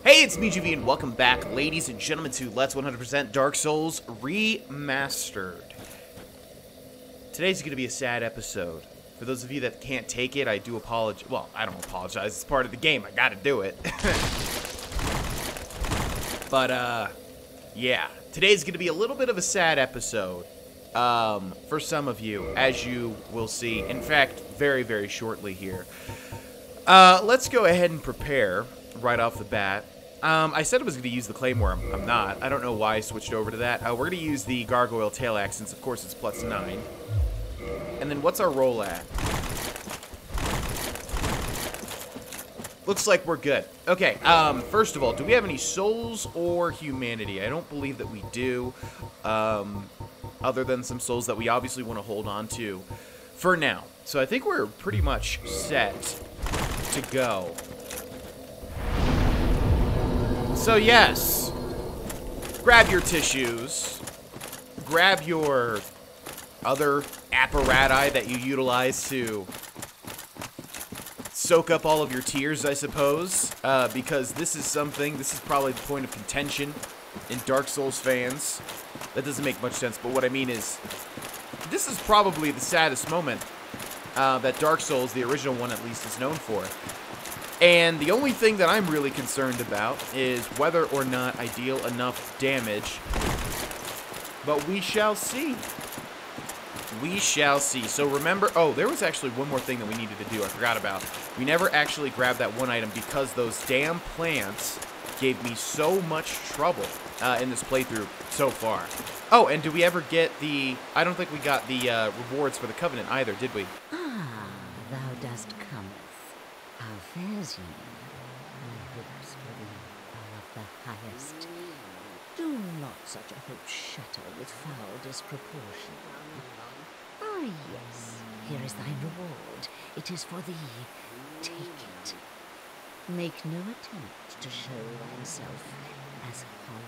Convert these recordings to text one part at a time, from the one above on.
Hey, it's me, GV, and welcome back, ladies and gentlemen, to Let's 100% Dark Souls Remastered. Today's going to be a sad episode. For those of you that can't take it, I do apologize. Well, I don't apologize. It's part of the game. I got to do it. But, yeah. Today's going to be a little bit of a sad episode. For some of you, as you will see. In fact, very, very shortly here. Let's go ahead and prepare right off the bat. I said I was going to use the Claymore. I'm not. I don't know why I switched over to that. We're going to use the Gargoyle Tail Axe, since of course it's +9. And then what's our roll at? Looks like we're good. Okay, first of all, do we have any souls or humanity? I don't believe that we do. Other than some souls that we obviously want to hold on to for now. So I think we're pretty much set to go. So yes, grab your tissues, grab your other apparati that you utilize to soak up all of your tears, I suppose, because this is probably the point of contention in Dark Souls fans. That doesn't make much sense, but what I mean is, this is probably the saddest moment that Dark Souls, the original one at least, is known for. And the only thing that I'm really concerned about is whether or not I deal enough damage. But we shall see. We shall see. So remember, oh, there was actually one more thing that we needed to do I forgot about. We never actually grabbed that one item because those damn plants gave me so much trouble in this playthrough so far. Oh, and did we ever get the... I don't think we got the rewards for the Covenant either, did we? Ah, thou dost cometh. How fares ye? My hopes for thee are of the highest. Do not such a hope shatter with foul disproportion. Ah, yes, here is thy reward. It is for thee. Take it. Make no attempt to show thyself as hollow.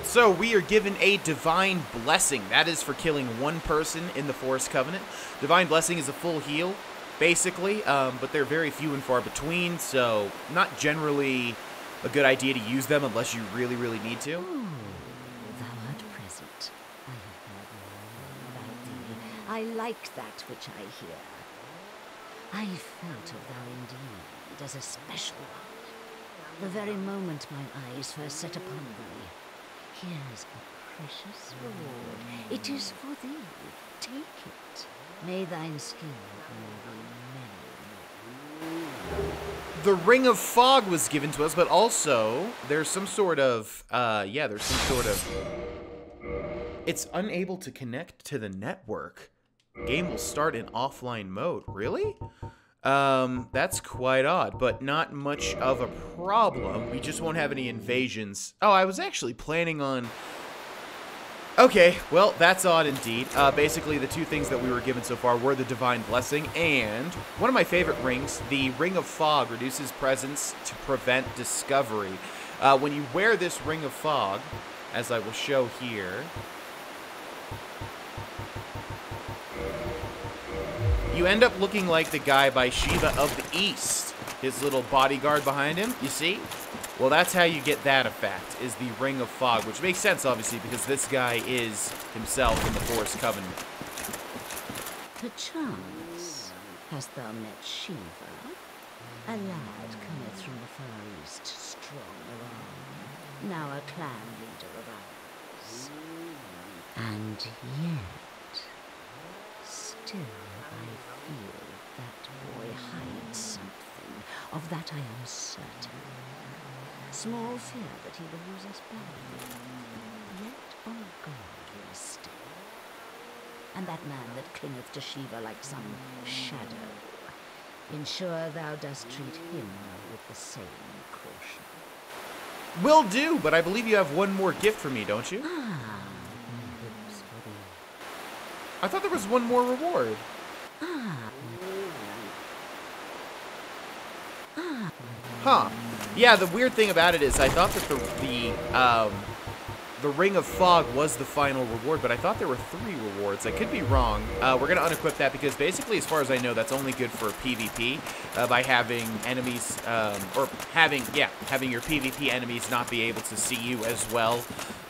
So we are given a Divine Blessing. That is for killing one person in the Forest Covenant. Divine Blessing is a full heal, basically, but they're very few and far between, so not generally a good idea to use them unless you really, really need to. Oh, thou art present. I have heard more about thee. I like that which I hear. I felt of thou indeed as a special one. The very moment my eyes first set upon thee. Here's a precious reward. It is for thee. Take it. May thine skin be many. The Ring of Fog was given to us, but also there's some sort of, it's unable to connect to the network. Game will start in offline mode. Really? That's quite odd, but not much of a problem. We just won't have any invasions. Oh, I was actually planning on... Okay, well, that's odd indeed. Basically, the two things that we were given so far were the Divine Blessing and one of my favorite rings, the Ring of Fog, reduces presence to prevent discovery. When you wear this Ring of Fog, as I will show here... you end up looking like the guy by Shiva of the East. His little bodyguard behind him, you see? Well, that's how you get that effect, is the Ring of Fog, which makes sense, obviously, because this guy is himself in the Forest Covenant. Perchance, hast thou met Shiva? A lad cometh from the far east, strong of arm, now a clan leader of ours. And yet, still I feel that boy hides something. Of that I am certain. Small fear that he will use us badly. Yet our God will stay. And that man that clingeth to Shiva like some shadow. Ensure thou dost treat him with the same caution. Will do, but I believe you have one more gift for me, don't you? Ah, my hopes for thee. I thought there was one more reward. Huh. Yeah, the weird thing about it is I thought that the Ring of Fog was the final reward, but I thought there were 3 rewards. I could be wrong. We're going to unequip that because basically, as far as I know, that's only good for PvP by having enemies, or having your PvP enemies not be able to see you as well.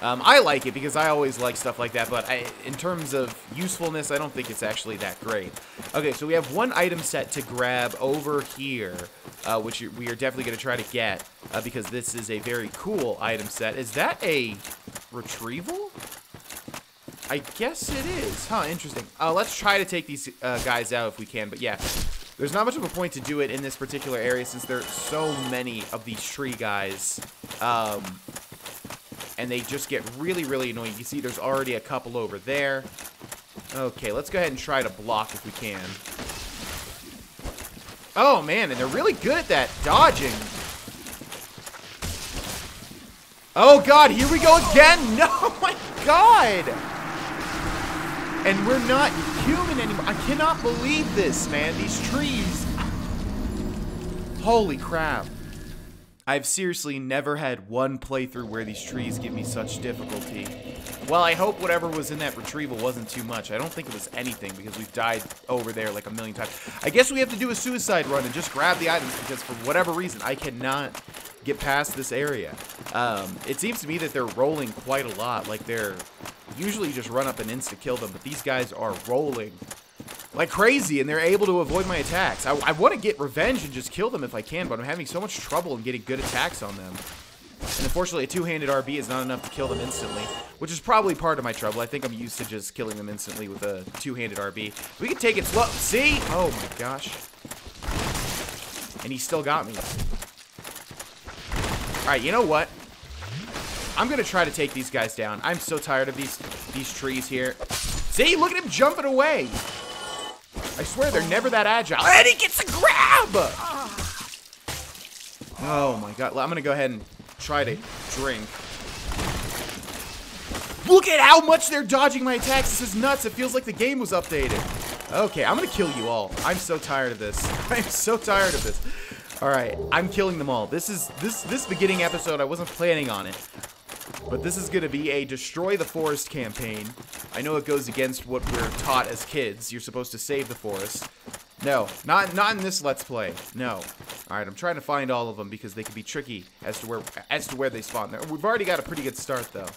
I like it because I always like stuff like that, but in terms of usefulness, I don't think it's actually that great. Okay, so we have 1 item set to grab over here, which we are definitely going to try to get because this is a very cool item set. Is that a retrieval? I guess it is. Huh, interesting. Let's try to take these guys out if we can, but yeah. There's not much of a point to do it in this particular area since there are so many of these tree guys. And they just get really, really annoying. You see there's already a couple over there. Okay, let's go ahead and try to block if we can. Oh, man, and they're really good at that dodging. Oh, God, here we go again. No, my God. And we're not human anymore. I cannot believe this, man. These trees. Holy crap. I've seriously never had one playthrough where these trees give me such difficulty. Well, I hope whatever was in that retrieval wasn't too much. I don't think it was anything because we've died over there like a million times. I guess we have to do a suicide run and just grab the items because for whatever reason, I cannot get past this area. It seems to me that they're rolling quite a lot. Like they're usually just run up and insta-kill them, but these guys are rolling like crazy, and they're able to avoid my attacks. I want to get revenge and just kill them if I can, but I'm having so much trouble in getting good attacks on them. And unfortunately, a two-handed RB is not enough to kill them instantly, which is probably part of my trouble. I think I'm used to just killing them instantly with a two-handed RB. We can take it slow. See? Oh my gosh. And he still got me. Alright, you know what? I'm going to try to take these guys down. I'm so tired of these trees here. See? Look at him jumping away. I swear they're never that agile. And he gets a grab! Oh my god. I'm going to go ahead and try to drink. Look at how much they're dodging my attacks. This is nuts. It feels like the game was updated. Okay, I'm going to kill you all. I'm so tired of this. I'm so tired of this. Alright, I'm killing them all. This beginning episode, I wasn't planning on it. But this is going to be a destroy the forest campaign. I know it goes against what we're taught as kids. You're supposed to save the forest. No, not in this Let's Play. No. Alright, I'm trying to find all of them because they can be tricky as to where they spawn. We've already got a pretty good start, though.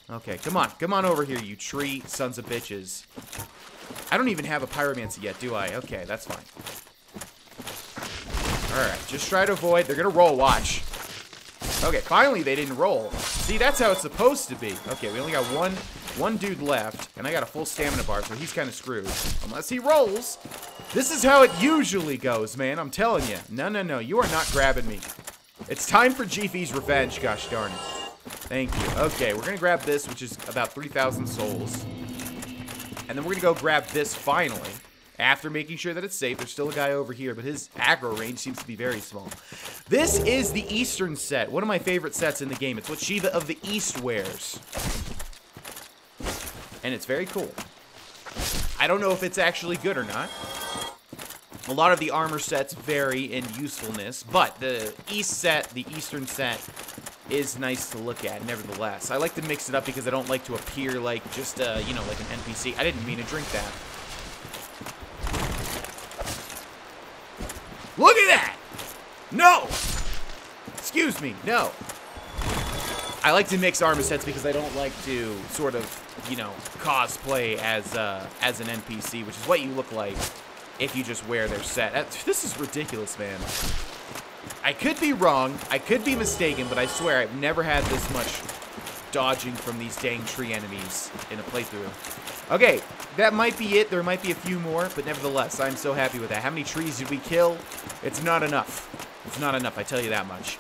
Okay, come on over here, you tree sons of bitches. I don't even have a pyromancy yet, do I? Okay, that's fine. Alright, just try to avoid. They're gonna roll, watch. Okay, finally they didn't roll. See, that's how it's supposed to be. Okay, we only got one dude left, and I got a full stamina bar, so he's kind of screwed. Unless he rolls. This is how it usually goes, man. I'm telling you. No, you are not grabbing me. It's time for GV's revenge, gosh darn it. Thank you. Okay, we're gonna grab this, which is about 3,000 souls. And then we're gonna go grab this finally. After making sure that it's safe. There's still a guy over here, but his aggro range seems to be very small. This is the Eastern set. One of my favorite sets in the game. It's what Shiva of the East wears. And it's very cool. I don't know if it's actually good or not. A lot of the armor sets vary in usefulness, but the East set, the Eastern set, is nice to look at, nevertheless. I like to mix it up because I don't like to appear like just, you know, like an NPC. I didn't mean to drink that. Look at that! No! Excuse me, no. I like to mix armor sets because I don't like to sort of, you know, cosplay as an NPC, which is what you look like if you just wear their set. This is ridiculous, man. I could be wrong, I could be mistaken, but I swear I've never had this much dodging from these dang tree enemies in a playthrough. Okay, that might be it. There might be a few more, but nevertheless, I'm so happy with that. How many trees did we kill? It's not enough. It's not enough, I tell you that much.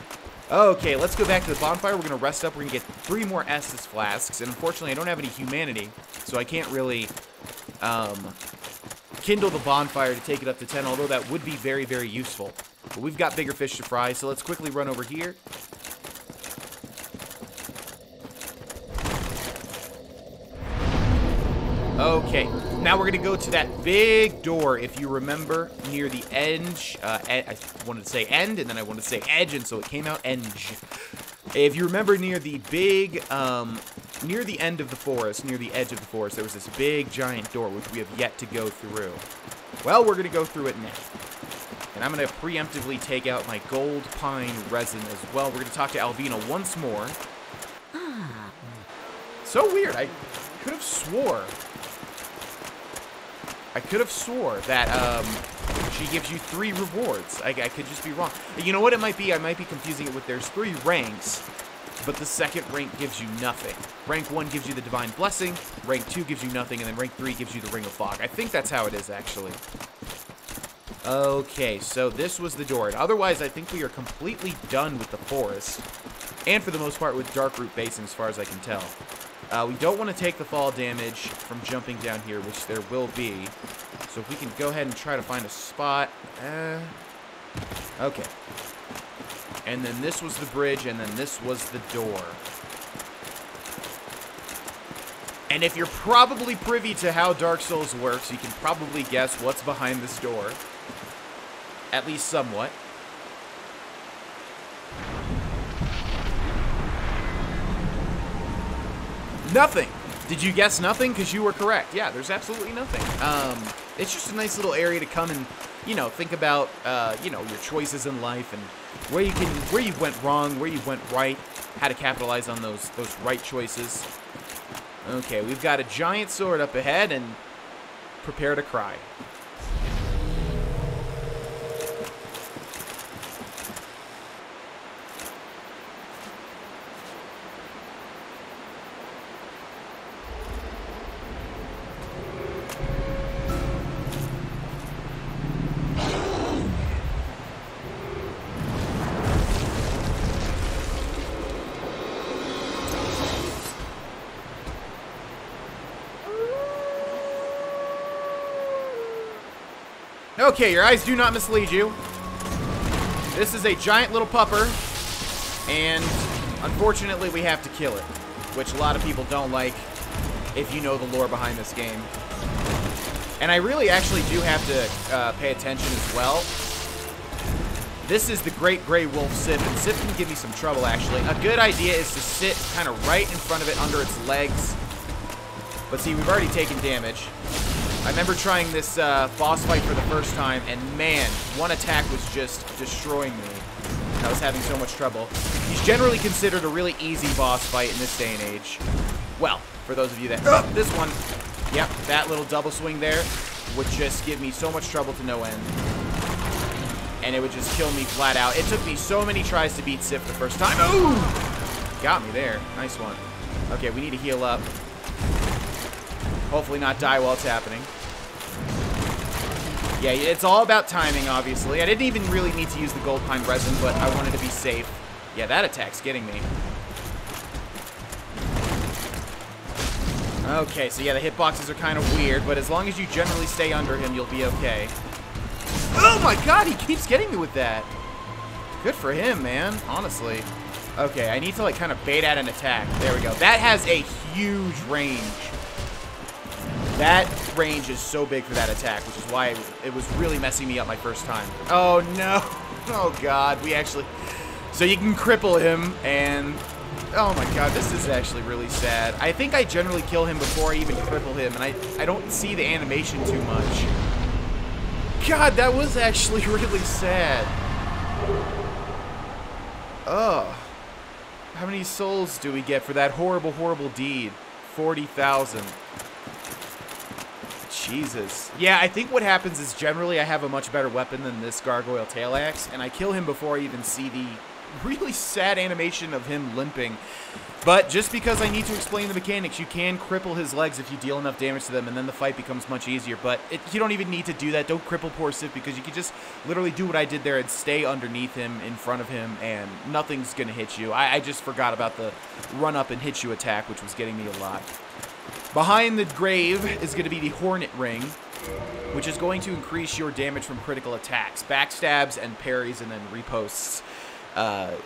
Okay, let's go back to the bonfire. We're going to rest up. We're going to get 3 more Estus flasks, and unfortunately, I don't have any humanity, so I can't really kindle the bonfire to take it up to 10, although that would be very, very useful. But we've got bigger fish to fry, so let's quickly run over here. Okay, now we're going to go to that big door, if you remember, near the edge. I wanted to say end, and then I wanted to say edge, and so it came out edge. If you remember near the big, near the end of the forest, near the edge of the forest, there was this big, giant door, which we have yet to go through. Well, we're going to go through it now. And I'm going to preemptively take out my gold pine resin as well. We're going to talk to Alvina once more. So weird. I could have swore that she gives you 3 rewards. I could just be wrong. You know what it might be? I might be confusing it with there's 3 ranks, but the second rank gives you nothing. Rank 1 gives you the Divine Blessing, rank 2 gives you nothing, and then rank 3 gives you the Ring of Fog. I think that's how it is, actually. Okay, so this was the door. And otherwise, I think we are completely done with the forest. And for the most part, with Darkroot Basin, as far as I can tell. We don't want to take the fall damage from jumping down here, which there will be. So if we can go ahead and try to find a spot. Okay. And then this was the bridge, and then this was the door. And if you're probably privy to how Dark Souls works, you can probably guess what's behind this door. At least somewhat. Nothing. Did you guess nothing? Because you were correct. Yeah, there's absolutely nothing. It's just a nice little area to come and, you know, think about, you know, your choices in life and where you went wrong, where you went right, how to capitalize on those right choices. Okay, we've got a giant sword up ahead, and prepare to cry. Okay, your eyes do not mislead you. This is a giant little pupper, and unfortunately we have to kill it, which a lot of people don't like if you know the lore behind this game. And I really actually do have to pay attention as well. This is the Great Grey Wolf Sif, and Sif can give me some trouble, actually. A good idea is to sit kind of right in front of it under its legs. But see, we've already taken damage. I remember trying this boss fight for the first time, and man, one attack was just destroying me. I was having so much trouble. He's generally considered a really easy boss fight in this day and age. Well, for those of you that... this one. Yep, that little double swing there would just give me so much trouble to no end. And it would just kill me flat out. It took me so many tries to beat Sif the first time. Ooh! Got me there. Nice one. Okay, we need to heal up. Hopefully not die while it's happening. Yeah, it's all about timing, obviously. I didn't even really need to use the gold pine resin, but I wanted to be safe. Yeah, that attack's getting me. Okay, so yeah, the hitboxes are kind of weird, but as long as you generally stay under him, you'll be okay. Oh my god, he keeps getting me with that. Good for him, man, honestly. Okay, I need to, like, kind of bait out an attack. There we go. That has a huge range. That range is so big for that attack, which is why it was really messing me up my first time. Oh, no. Oh, God. We actually... So you can cripple him, and... Oh, my God. This is actually really sad. I think I generally kill him before I even cripple him, and I don't see the animation too much. God, that was actually really sad. Oh. How many souls do we get for that horrible, horrible deed? 40,000. Jesus. Yeah, I think what happens is generally I have a much better weapon than this Gargoyle Tail Axe, and I kill him before I even see the really sad animation of him limping. But just because I need to explain the mechanics, you can cripple his legs if you deal enough damage to them, and then the fight becomes much easier. But you don't even need to do that. Don't cripple poor Sif, because you can just literally do what I did there and stay underneath him, in front of him, and nothing's going to hit you. I just forgot about the run-up and hit you attack, which was getting me a lot. Behind the grave is going to be the Hornet Ring, which is going to increase your damage from critical attacks. Backstabs and parries and then reposts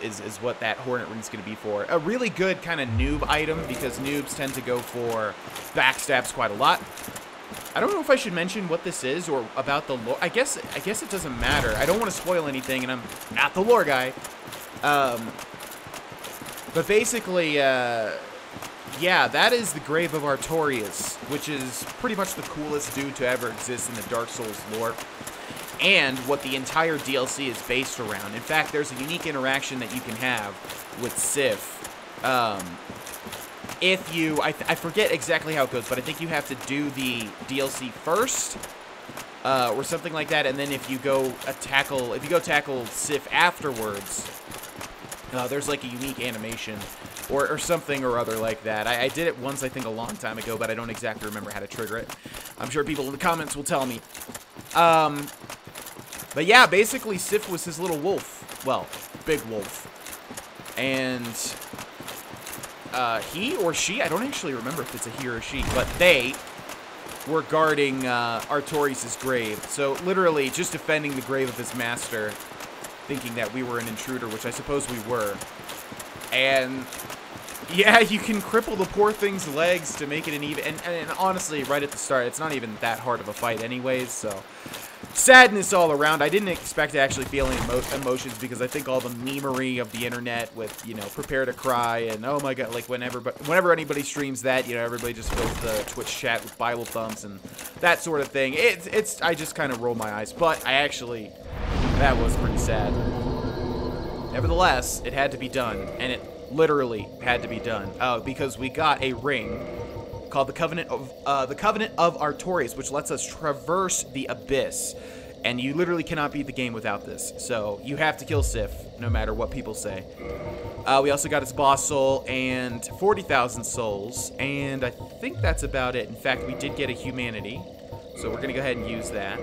is what that Hornet Ring is going to be for. A really good kind of noob item, because noobs tend to go for backstabs quite a lot. I don't know if I should mention what this is or about the lore. I guess it doesn't matter. I don't want to spoil anything, and I'm not the lore guy. But basically, yeah, that is the Grave of Artorias, which is pretty much the coolest dude to ever exist in the Dark Souls lore, and what the entire DLC is based around. In fact, there's a unique interaction that you can have with Sif. If you, I forget exactly how it goes, but I think you have to do the DLC first, or something like that, and then if you go tackle Sif afterwards, there's like a unique animation, or something or other like that. I did it once, I think, a long time ago, but I don't exactly remember how to trigger it. I'm sure people in the comments will tell me. But yeah, basically Sif was his little wolf. Well, big wolf. And he or she, I don't actually remember if it's a he or a she, but they were guarding Artorias' grave. So literally just defending the grave of his master, thinking that we were an intruder, which I suppose we were. And yeah, you can cripple the poor thing's legs to make it an even, and honestly, right at the start, it's not even that hard of a fight anyways, so sadness all around. I didn't expect to actually feel any emotions, because I think all the memery of the internet with, you know, prepare to cry, and oh my god, like whenever anybody streams that, you know, everybody just fills the Twitch chat with Bible thumbs and that sort of thing. I just kind of roll my eyes, but that was pretty sad. Nevertheless, it had to be done, and it literally had to be done, because we got a ring called the Covenant of Artorias, which lets us traverse the abyss, and you literally cannot beat the game without this. So you have to kill Sif, no matter what people say. We also got his boss soul and 40,000 souls, and I think that's about it. In fact, we did get a humanity, so we're gonna go ahead and use that.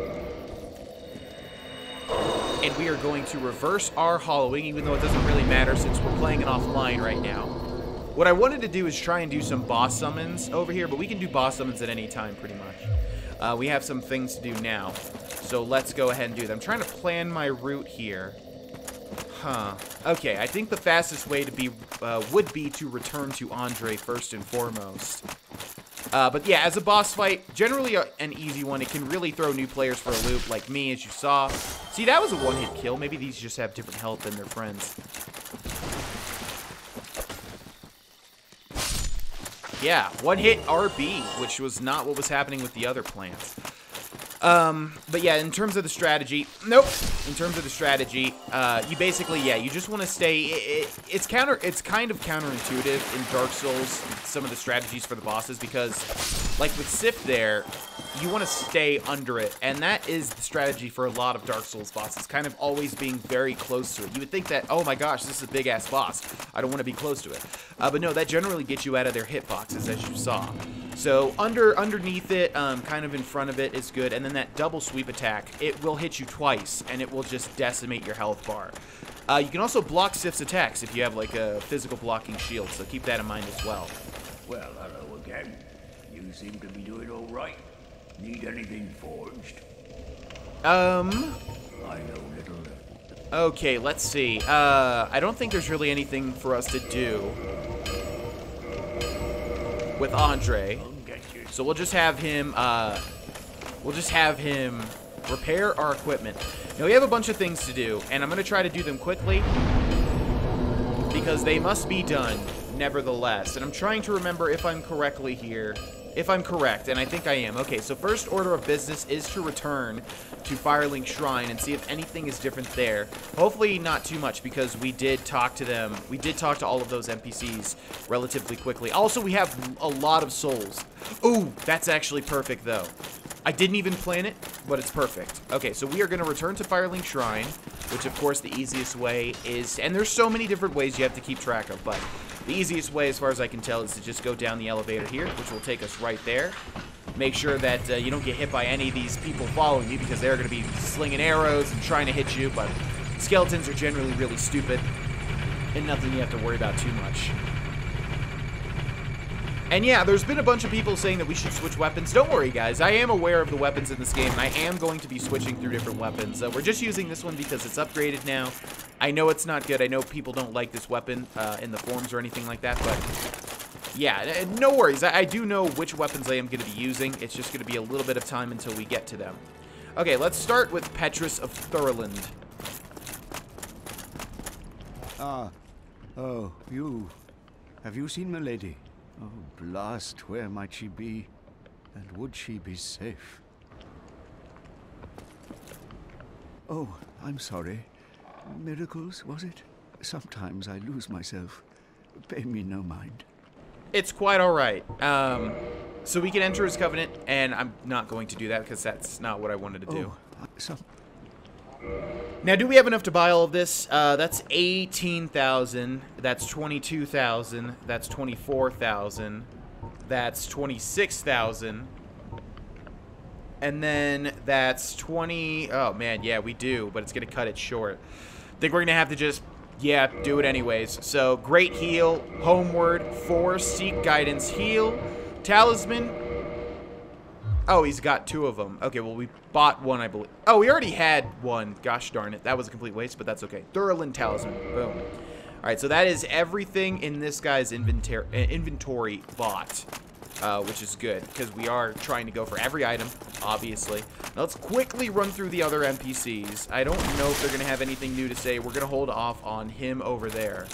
And we are going to reverse our hollowing, even though it doesn't really matter since we're playing it offline right now. What I wanted to do is try and do some boss summons over here, but we can do boss summons at any time, pretty much. We have some things to do now, so let's go ahead and do them. I'm trying to plan my route here. Okay, I think the fastest way to be would be to return to Andre first and foremost. But yeah, as a boss fight, generally an easy one. It can really throw new players for a loop, like me, as you saw. See, that was a one-hit kill. Maybe these just have different health than their friends. Yeah, one-hit RB, which was not what was happening with the other plants. But yeah, in terms of the strategy, nope. In terms of the strategy, you basically, yeah, you just want to stay. It's kind of counterintuitive in Dark Souls, some of the strategies for the bosses, because, like with Sif there, you want to stay under it, and that is the strategy for a lot of Dark Souls bosses, kind of always being very close to it. You would think that, oh my gosh, this is a big-ass boss, I don't want to be close to it. But no, that generally gets you out of their hitboxes, as you saw. So underneath it, kind of in front of it is good, and then that double sweep attack, it will hit you twice, and it will just decimate your health bar. You can also block Sif's attacks if you have like a physical blocking shield, so keep that in mind as well. Well, hello again. You seem to be doing all right. Need anything forged? I know little. Okay, let's see. I don't think there's really anything for us to do with Andre. So we'll just have him, repair our equipment. Now, we have a bunch of things to do, and I'm going to try to do them quickly, because they must be done, nevertheless. And I'm trying to remember if I'm correctly here. If I'm correct, and I think I am. Okay, so first order of business is to return to Firelink Shrine and see if anything is different there. Hopefully not too much, because we did talk to them. We did talk to all of those NPCs relatively quickly. Also, we have a lot of souls. Ooh, that's actually perfect, though. I didn't even plan it, but it's perfect. Okay, so we are going to return to Firelink Shrine, which, of course, the easiest way is... And there's so many different ways you have to keep track of, but... The easiest way, as far as I can tell, is to just go down the elevator here, which will take us right there. Make sure that you don't get hit by any of these people following you, because they're going to be slinging arrows and trying to hit you, but skeletons are generally really stupid, and nothing you have to worry about too much. And yeah, there's been a bunch of people saying that we should switch weapons. Don't worry, guys. I am aware of the weapons in this game, and I am going to be switching through different weapons. We're just using this one because it's upgraded now. I know it's not good. I know people don't like this weapon in the forums or anything like that, but yeah, no worries. I do know which weapons I am going to be using. It's just going to be a little bit of time until we get to them. Okay, let's start with Petrus of Thurland. Ah, oh, you. Have you seen Milady? Oh, blast, where might she be? And would she be safe? Oh, I'm sorry. Miracles, was it? Sometimes I lose myself. Pay me no mind. It's quite alright. So we can enter his covenant, and I'm not going to do that because that's not what I wanted to do. Now, do we have enough to buy all of this? That's 18,000. That's 22,000. That's 24,000. That's 26,000. And then that's 20. Oh, man, yeah, we do, but it's going to cut it short. I think we're going to have to just, yeah, do it anyways. So, Great Heal, Homeward, Force, Seek Guidance, Heal, Talisman. Oh, he's got 2 of them. Okay, well, we bought one, I believe. Oh, we already had one. Gosh darn it. That was a complete waste, but that's okay. Thurlin Talisman. Boom. All right, so that is everything in this guy's inventory bought, which is good because we are trying to go for every item, obviously. Now, let's quickly run through the other NPCs. I don't know if they're going to have anything new to say. We're going to hold off on him over there.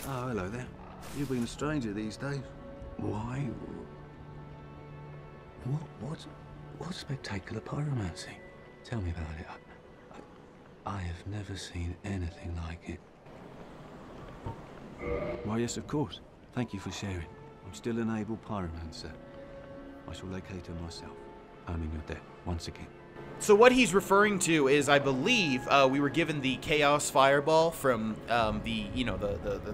Oh, hello there. You've been a stranger these days. Why? What spectacular pyromancy? Tell me about it. I have never seen anything like it. Why, yes, of course. Thank you for sharing. I'm still an able pyromancer. I shall locate her myself. I'm in your debt, once again. So what he's referring to is, I believe, we were given the Chaos Fireball from the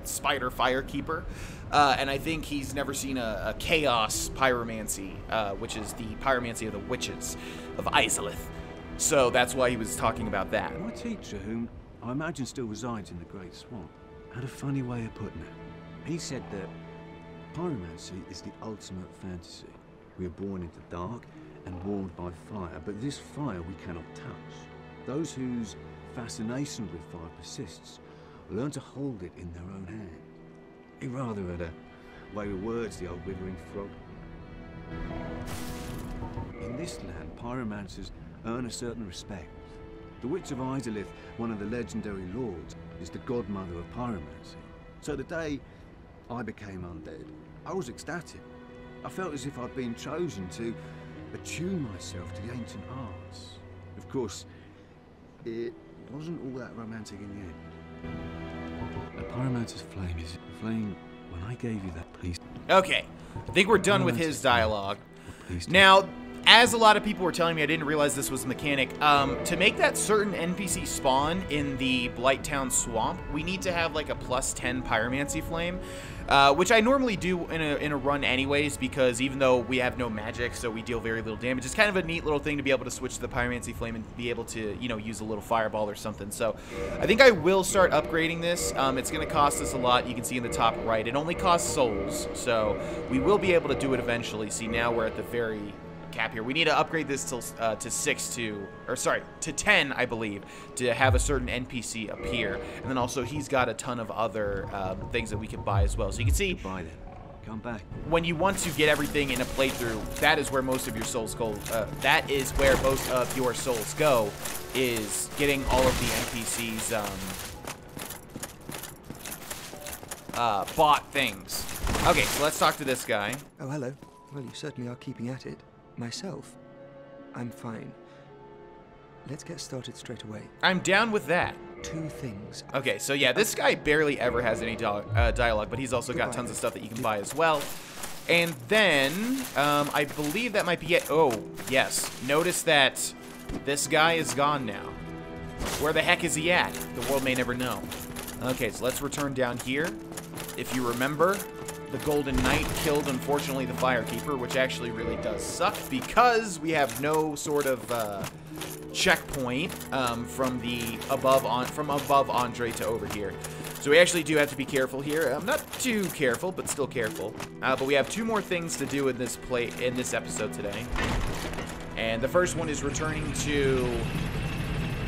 Spider Firekeeper, and I think he's never seen a Chaos Pyromancy, which is the pyromancy of the witches of Izalith. So that's why he was talking about that. My teacher, whom I imagine still resides in the Great Swamp, had a funny way of putting it. He said that pyromancy is the ultimate fantasy. We are born into dark and warmed by fire, but this fire we cannot touch. Those whose fascination with fire persists learn to hold it in their own hand. He rather had a way with words, the old withering frog. In this land, pyromancers earn a certain respect. The Witch of Izalith, one of the legendary lords, is the godmother of pyromancy. So the day I became undead, I was ecstatic. I felt as if I'd been chosen to attune myself to the ancient arts. Of course, it wasn't all that romantic in the end. A pyromancer's flame is a flame. When I gave you that, please. Okay, I think we're done with his dialogue. Now, as a lot of people were telling me, I didn't realize this was a mechanic. To make that certain NPC spawn in the Blighttown Swamp, we need to have like a +10 pyromancy flame, which I normally do in a run anyways, because even though we have no magic, so we deal very little damage, it's kind of a neat little thing to be able to switch to the pyromancy flame and be able to, you know, use a little fireball or something. So I think I will start upgrading this. It's going to cost us a lot. You can see in the top right, it only costs souls, so we will be able to do it eventually. See, now we're at the very cap here. We need to upgrade this till to 10, I believe, to have a certain NPC appear. And then also he's got a ton of other things that we can buy as well. So you can see, Goodbye then. Come back. when you want to get everything in a playthrough, that is where most of your souls go. That is where most of your souls go, is getting all of the NPCs bought things. Okay, so let's talk to this guy. Oh, hello. Well, you certainly are keeping at it. Myself, I'm fine. Let's get started straight away. I'm down with that. 2 things. Okay, so yeah, this guy barely ever has any dialogue, but he's also got tons of stuff that you can buy as well. And then, I believe that might be it. Oh, yes. Notice that this guy is gone now. Where the heck is he at? The world may never know. Okay, so let's return down here. If you remember, the Golden Knight killed, unfortunately, the Firekeeper, which actually really does suck because we have no sort of checkpoint from above Andre to over here. So we actually do have to be careful here. Not too careful, but still careful. But we have 2 more things to do in this episode today. And the first one is returning to,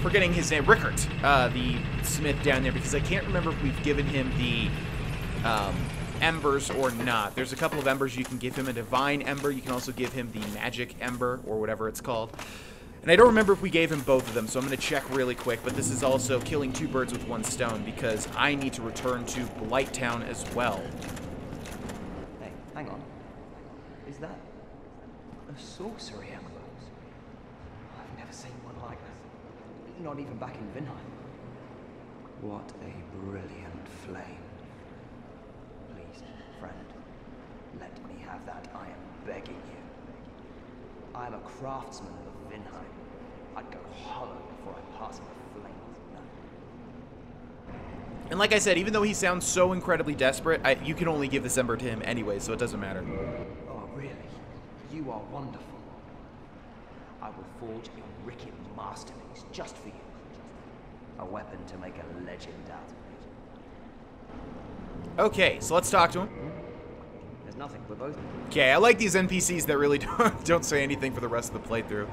forgetting his name, Rickert, the smith down there, because I can't remember if we've given him the embers or not. There's a couple of embers. You can give him a divine ember. You can also give him the magic ember, or whatever it's called. And I don't remember if we gave him both of them, so I'm going to check really quick. But this is also killing 2 birds with 1 stone, because I need to return to Blighttown as well. sorcery embers. I've never seen one like that. Not even back in Vinheim. What a brilliant flame. Please, friend, let me have that, I am begging you. I am a craftsman of Vinheim. I'd go hollow before I pass him a flame. And like I said, even though he sounds so incredibly desperate, you can only give this ember to him anyway, so it doesn't matter. Oh, really? You are wonderful. I will forge a wicked masterpiece just for you. A weapon to make a legend out of it. Okay, so let's talk to him. There's nothing, we're both... Okay, I like these NPCs that really don't say anything for the rest of the playthrough.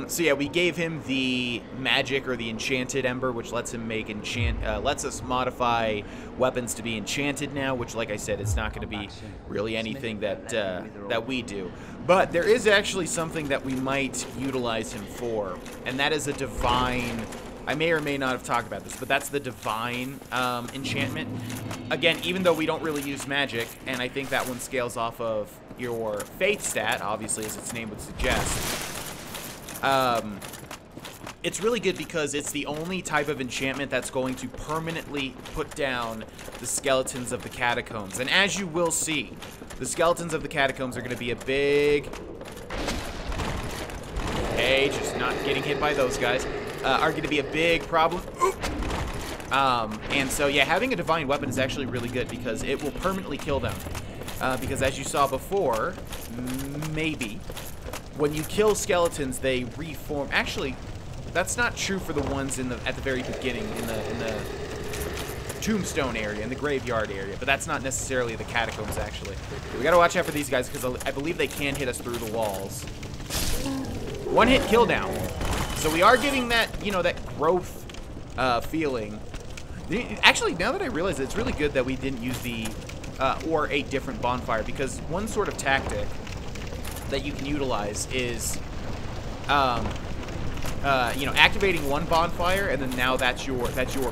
So yeah, we gave him the magic or the enchanted ember, which lets him make lets us modify weapons to be enchanted now. Which, like I said, it's not going to be really anything that that we do. But there is actually something that we might utilize him for, and that is a divine. I may or may not have talked about this, but that's the divine enchantment. Again, even though we don't really use magic, and I think that one scales off of your faith stat, obviously, as its name would suggest. It's really good because it's the only type of enchantment that's going to permanently put down the skeletons of the catacombs. And as you will see, the skeletons of the catacombs are going to be a big... Hey, just not getting hit by those guys. Are going to be a big problem. And so, yeah, having a divine weapon is actually really good because it will permanently kill them. Because as you saw before, maybe, when you kill skeletons, they reform. Actually, that's not true for the ones at the very beginning, in the tombstone area, in the graveyard area, but that's not necessarily the catacombs, actually. We gotta watch out for these guys because I believe they can hit us through the walls. One hit kill down. So we are getting that, you know, that growth feeling. Actually, now that I realize it, it's really good that we didn't use the, or a different bonfire, because one sort of tactic that you can utilize is, you know, activating one bonfire, and then now that's your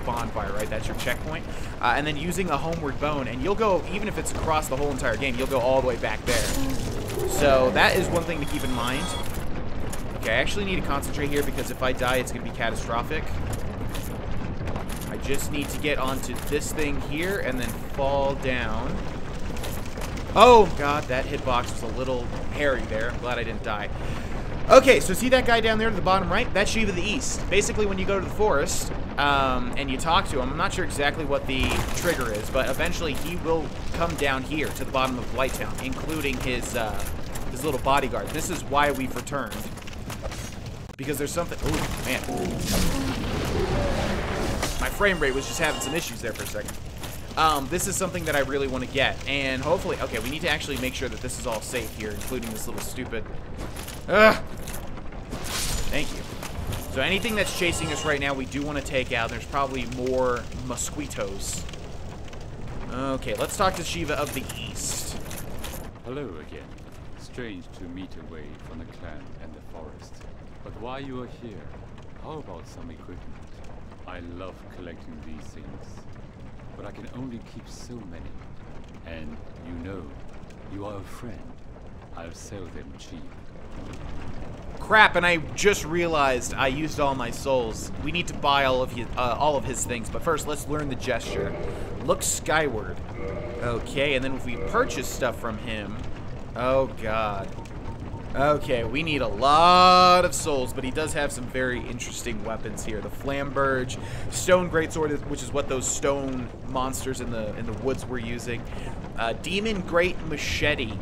bonfire, right? That's your checkpoint. And then using a homeward bone, and you'll go, even if it's across the whole entire game, you'll go all the way back there. So that is one thing to keep in mind. Okay, I actually need to concentrate here because if I die, it's going to be catastrophic. I just need to get onto this thing here and then fall down. Oh, God, that hitbox was a little hairy there. I'm glad I didn't die. Okay, so see that guy down there to the bottom right? That's Shiva the East. Basically, when you go to the forest and you talk to him, I'm not sure exactly what the trigger is, but eventually he will come down here to the bottom of Blighttown, including his little bodyguard. This is why we've returned. Because there's something... Oh, man. My frame rate was just having some issues there for a second. This is something that I really want to get. And hopefully... Okay, we need to actually make sure that this is all safe here, including this little stupid... Ugh! Thank you. So anything that's chasing us right now, we do want to take out. There's probably more mosquitoes. Okay, let's talk to Shiva of the East. Hello again. Strange to meet away from the clan and the forest. But while you are here, how about some equipment? I love collecting these things, but I can only keep so many. And you know, you are a friend. I'll sell them cheap. Crap, and I just realized I used all my souls. We need to buy all of his things, but first let's learn the gesture. Look skyward. Okay, and then if we purchase stuff from him... Oh, God. Okay, we need a lot of souls, but he does have some very interesting weapons here. The Flamberge, Stone Greatsword, which is what those stone monsters in the woods were using. Demon Great Machete.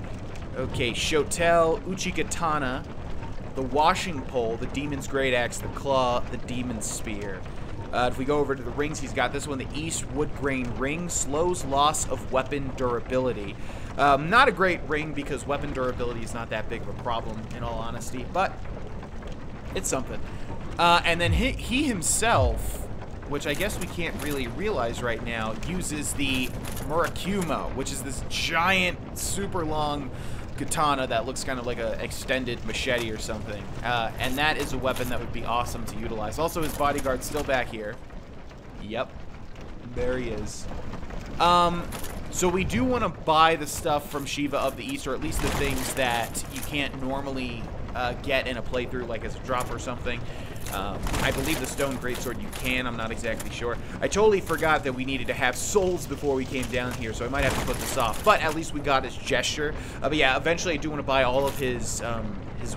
Okay, Shotel, Uchigatana, the Washing Pole, the Demon's Great Axe, the Claw, the Demon's Spear. If we go over to the rings, he's got this one, the East Woodgrain Ring, slows loss of weapon durability. Not a great ring because weapon durability is not that big of a problem, in all honesty, but it's something. And then he himself, which I guess we can't really realize right now, uses the Murakumo, which is this giant, super long katana that looks kind of like an extended machete or something. And that is a weapon that would be awesome to utilize. Also, his bodyguard's still back here. Yep. There he is. So we do want to buy the stuff from Shiva of the East, or at least the things that you can't normally get in a playthrough, like as a drop or something. I believe the stone greatsword you can, I'm not exactly sure. I totally forgot that we needed to have souls before we came down here, so I might have to put this off. But at least we got his gesture. But yeah, eventually I do want to buy all of his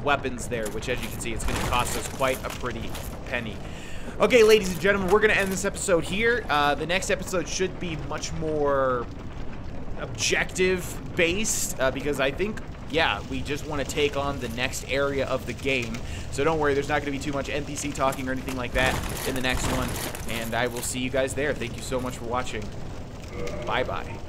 weapons there, which as you can see, it's going to cost us quite a pretty penny. Okay, ladies and gentlemen, we're going to end this episode here. The next episode should be much more objective-based, because I think, yeah, we just want to take on the next area of the game. So don't worry, there's not going to be too much NPC talking or anything like that in the next one. And I will see you guys there. Thank you so much for watching. Bye-bye.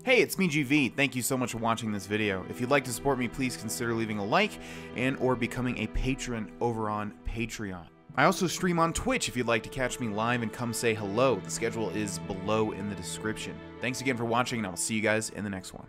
Hey, it's me, GV. Thank you so much for watching this video. If you'd like to support me, please consider leaving a like and or becoming a patron over on Patreon. I also stream on Twitch if you'd like to catch me live and come say hello. The schedule is below in the description. Thanks again for watching, and I'll see you guys in the next one.